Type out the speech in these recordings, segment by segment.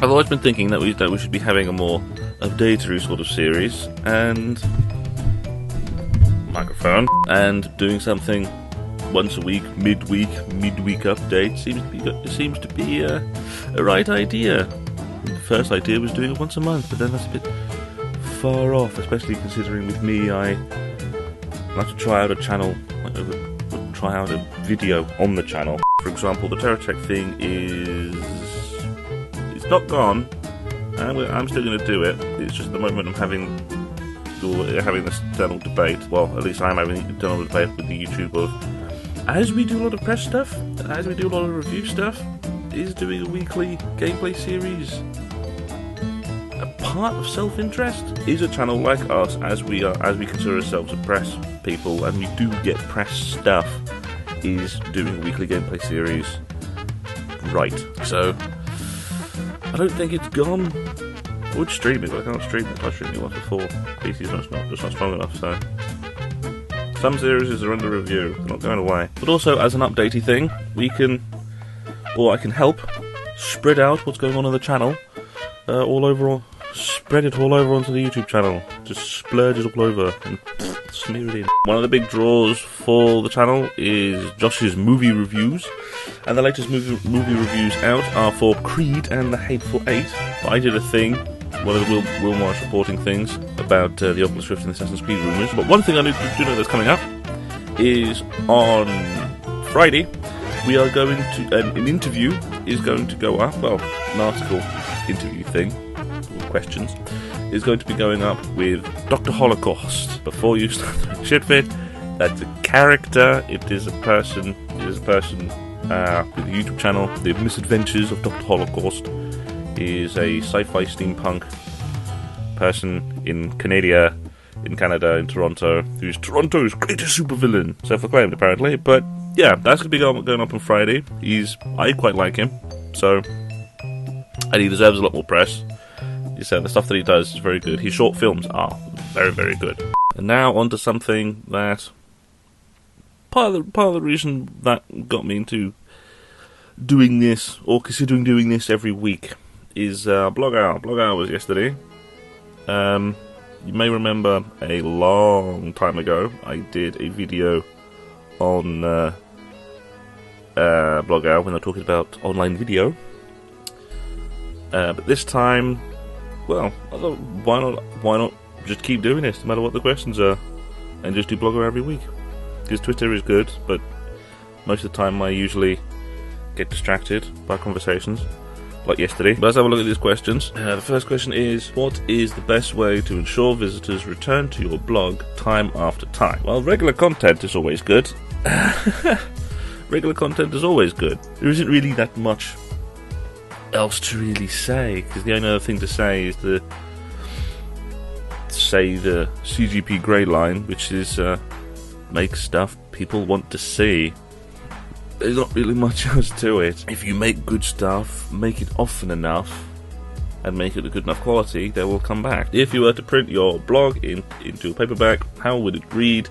I've always been thinking that we should be having a more updatatory sort of series, and microphone, and doing something once a week, midweek update seems to be a right idea. The first idea was doing it once a month, but then that's a bit far off, especially considering with me I like to try out a channel, try out a video on the channel. For example, the Terror Check thing it's not gone, and I'm still going to do it. It's just at the moment I'm having this internal debate. Well, at least I'm having an internal debate with the YouTube of, as we do a lot of press stuff, as we do a lot of review stuff, is doing a weekly gameplay series a part of self-interest? Is a channel like us, as we consider ourselves a press people, and we do get press stuff, is doing a weekly gameplay series right? So I don't think it's gone. I would stream it, but I can't stream it. I streamed it once before. PC's just not strong enough, so some series are under review. They're not going away. But also, as an updatey thing, I can help spread out what's going on the channel, spread it all over onto the YouTube channel. Just splurge it all over and smear it in. One of the big draws for the channel is Josh's movie reviews, and the latest movie reviews out are for Creed and The Hateful Eight. I did a thing, one of the Will Morris reporting things about the Oculus Rift and Assassin's Creed rumours. But one thing I do know that's coming up is on Friday we are going to an interview is going to go up. Well, an article interview thing, questions, is going to be going up with Dr. Holocaust. Before you start throwing shit fit, that's a character. It is a person. With a YouTube channel. The Misadventures of Dr. Holocaust is a sci-fi steampunk person in Canada, in Toronto, who's Toronto's greatest supervillain. Self-acclaimed, apparently. But yeah, that's going to be going up on Friday. I quite like him, so, and he deserves a lot more press. He said the stuff that he does is very good. His short films are very, very good. And now on to something that part of the reason that got me into doing this, or considering doing this every week, is Blog Hour. Blog Hour was yesterday. You may remember a long time ago I did a video on Blog Hour when they were talking about online video. But this time, well, I thought, why not just keep doing this no matter what the questions are, and just do Blog Hour every week? Because Twitter is good, but most of the time I usually get distracted by conversations, like yesterday. But let's have a look at these questions. The first question is, what is the best way to ensure visitors return to your blog time after time? Well, regular content is always good. Regular content is always good. There isn't really that much else to really say, because the only other thing to say is the CGP grey line, which is make stuff people want to see. There's not really much else to it. If you make good stuff, make it often enough, and make it a good enough quality, they will come back. If you were to print your blog into a paperback, how would it read,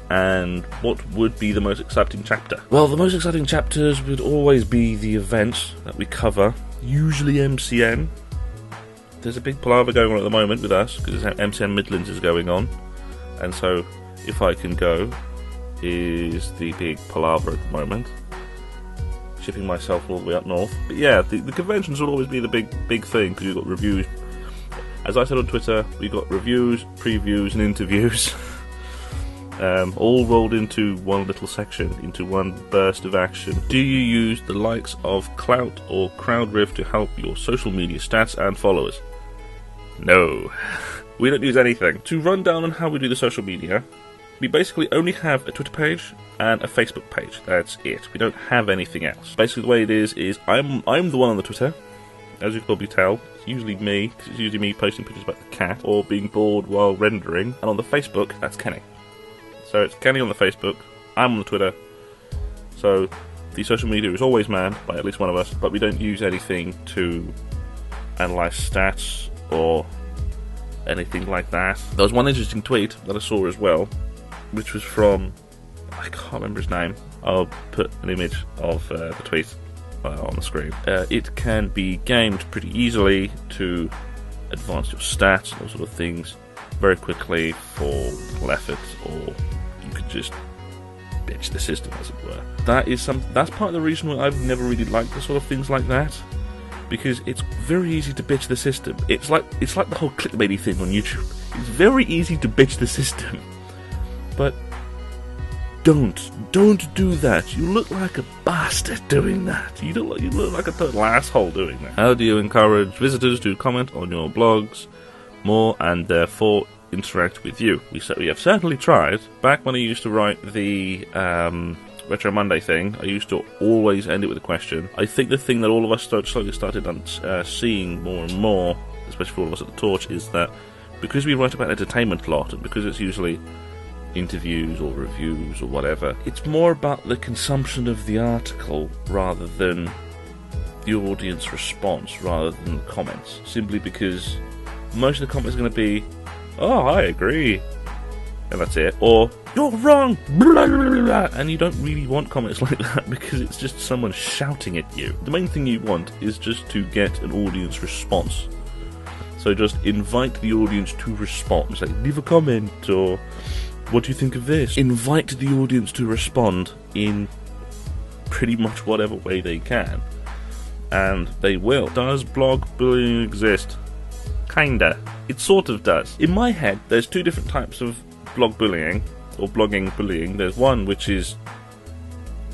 and what would be the most exciting chapter? Well, the most exciting chapters would always be the events that we cover, usually MCN. There's a big palaver going on at the moment with us, because MCN Midlands is going on, and so If I Can Go is the big palaver at the moment. Shipping myself all the way up north. But yeah, the conventions will always be the big thing, because you've got reviews. As I said on Twitter, we've got reviews, previews and interviews. All rolled into one little section, into one burst of action. Do you use the likes of Clout or Crowdrift to help your social media stats and followers? No. We don't use anything. To run down on how we do the social media, we basically only have a Twitter page and a Facebook page. That's it. We don't have anything else. Basically, the way it is I'm the one on the Twitter, as you can probably tell. It's usually me, because it's usually me posting pictures about the cat, or being bored while rendering. And on the Facebook, that's Kenny. So it's Kenny on the Facebook, I'm on the Twitter. So the social media is always manned by at least one of us, but we don't use anything to analyse stats or anything like that. There was one interesting tweet that I saw as well, which was from, I can't remember his name. I'll put an image of the tweet on the screen. It can be gamed pretty easily to advance your stats, those sort of things, very quickly for little effort, or you could just bitch the system, as it were. That's part of the reason why I've never really liked the sort of things like that, because it's very easy to bitch the system. It's like the whole clickbaity thing on YouTube. It's very easy to bitch the system, but don't do that. You look like a bastard doing that. You look like a total asshole doing that. How do you encourage visitors to comment on your blogs more and therefore interact with you? We have certainly tried. Back when I used to write the Retro Monday thing, I used to always end it with a question. I think the thing that all of us slowly started seeing more and more, especially for all of us at the Torch, is that because we write about entertainment a lot, and because it's usually interviews or reviews or whatever, it's more about the consumption of the article rather than the audience response, rather than the comments. Simply because most of the comments are going to be, "Oh, I agree," and that's it, or "You're wrong," blah, blah, blah. And you don't really want comments like that, because it's just someone shouting at you. The main thing you want is just to get an audience response. So just invite the audience to respond. Say, leave a comment, or what do you think of this? Invite the audience to respond in pretty much whatever way they can. And they will. Does blog bullying exist? Kinda. It sort of does. In my head, there's two different types of blog bullying, or blogging bullying. There's one which is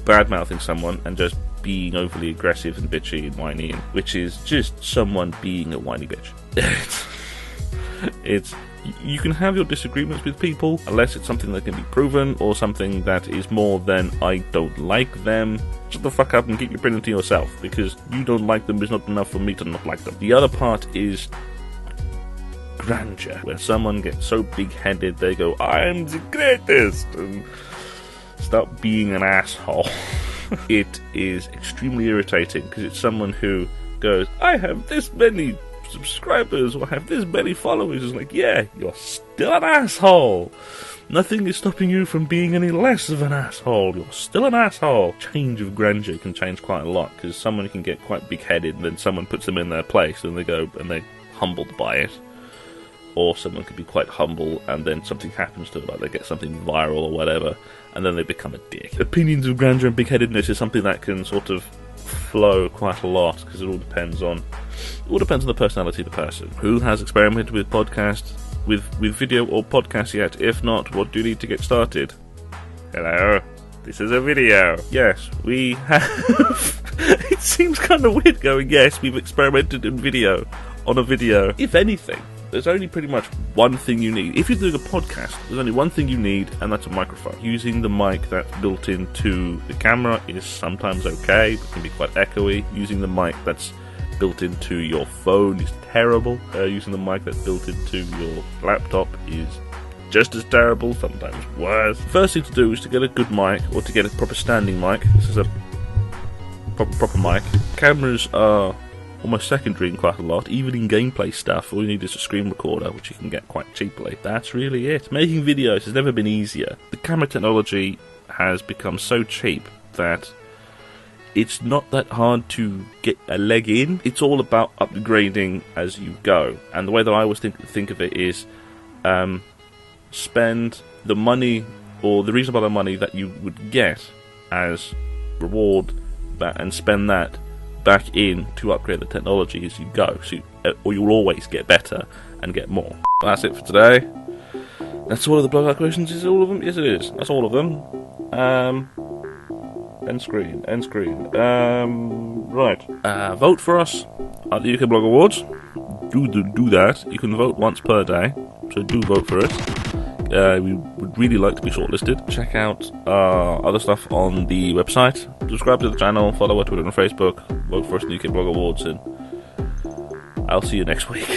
bad-mouthing someone and just being overly aggressive and bitchy and whiny, which is just someone being a whiny bitch. You can have your disagreements with people, unless it's something that can be proven, or something that is more than "I don't like them." Shut the fuck up and get your opinion to yourself, because you don't like them is not enough for me to not like them. The other part is grandeur, where someone gets so big-headed they go, "I'm the greatest," and start being an asshole. It is extremely irritating, because it's someone who goes, "I have this many subscribers, or have this many followers." It's like, yeah, you're still an asshole. Nothing is stopping you from being any less of an asshole. You're still an asshole. Change of grandeur can change quite a lot, because someone can get quite big-headed, and then someone puts them in their place, and they go, and they're humbled by it. Or someone can be quite humble, and then something happens to it, like they get something viral or whatever, and then they become a dick. Opinions of grandeur and big-headedness is something that can sort of flow quite a lot, because it all depends on the personality of the person. Who has experimented with podcasts, with video or podcast yet? If not, what do you need to get started? Hello, this is a video. Yes, we have. It seems kind of weird going, yes, we've experimented in video, on a video. If anything, there's only pretty much one thing you need. If you're doing a podcast, there's only one thing you need, and that's a microphone. Using the mic that's built into the camera is sometimes okay, but can be quite echoey. Using the mic that's built into your phone is terrible. Using the mic that's built into your laptop is just as terrible, sometimes worse. The first thing to do is to get a good mic, or to get a proper standing mic. This is a proper mic. Cameras are almost secondary in quite a lot. Even in gameplay stuff, all you need is a screen recorder, which you can get quite cheaply. That's really it. Making videos has never been easier. The camera technology has become so cheap that it's not that hard to get a leg in. It's all about upgrading as you go. And the way that I always think of it is spend the money, or the reasonable amount of money that you would get as reward, and spend that back in to upgrade the technology as you go, or you'll always get better and get more. That's it for today. That's all of the blog questions. Is all of them? Yes, it is. That's all of them. End screen. Right. Vote for us at the UK Blog Awards. Do that. You can vote once per day, so do vote for us. We would really like to be shortlisted. Check out our other stuff on the website. Subscribe to the channel. Follow our Twitter and Facebook. Vote for us at the UK Blog Awards, and I'll see you next week.